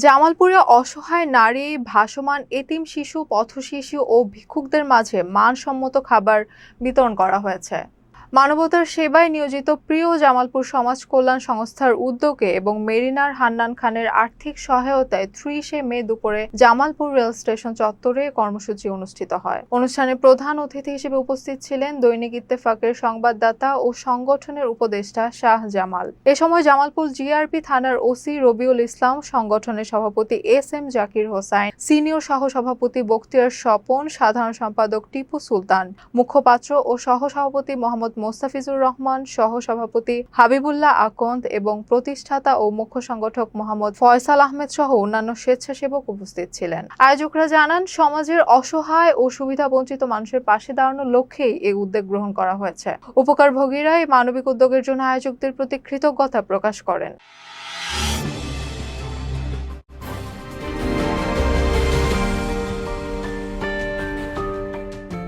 জামালপুরে অসহায় নারী, ভাসমান এতিম শিশু, পথশিশু ও ভিক্ষুকদের মাঝে মানসম্মত খাবার বিতরণ করা হয়েছে। মানবতার সেবায় নিয়োজিত প্রিয় জামালপুর সমাজ কল্যাণ সংস্থার উদ্যোগে এবং মেরিনার হান্নান খানের আর্থিক সহায়তায় ৩০ মে দুপুরে জামালপুর রেল স্টেশন চত্বরে কর্মসূচি অনুষ্ঠিত হয়। অনুষ্ঠানে প্রধান অতিথি হিসেবে উপস্থিত ছিলেন দৈনিক ইত্তেফাকের সংবাদদাতা ও সংগঠনের উপদেষ্টা শাহ জামাল। এ সময় জামালপুর জিআরপি থানার ওসি রবিউল ইসলাম, সংগঠনের সভাপতি এস.এম. জাকির হোসাইন, সিনিয়র সহসভাপতি বখতিয়ার স্বপন, সাধারণ সম্পাদক টিপু সুলতান, মুখপাত্র ও সহসভাপতি মোহাম্মদ মোস্তাফিজুর রহমান, সহসভাপতি হাবিবুল্লাহ আকন্দ এবং প্রতিষ্ঠাতা ও মুখ্য সংগঠক মোহাম্মদ ফয়সাল আহমেদ সহ অন্যান্য স্বেচ্ছাসেবক উপস্থিত ছিলেন। আয়োজকরা জানান, সমাজের অসহায় ও সুবিধাবঞ্চিত মানুষের পাশে দাঁড়ানোর লক্ষ্যেই এই উদ্যোগ গ্রহণ করা হয়েছে। উপকারভোগীরা এই মানবিক উদ্যোগের জন্য আয়োজকদের প্রতি কৃতজ্ঞতা প্রকাশ করেন।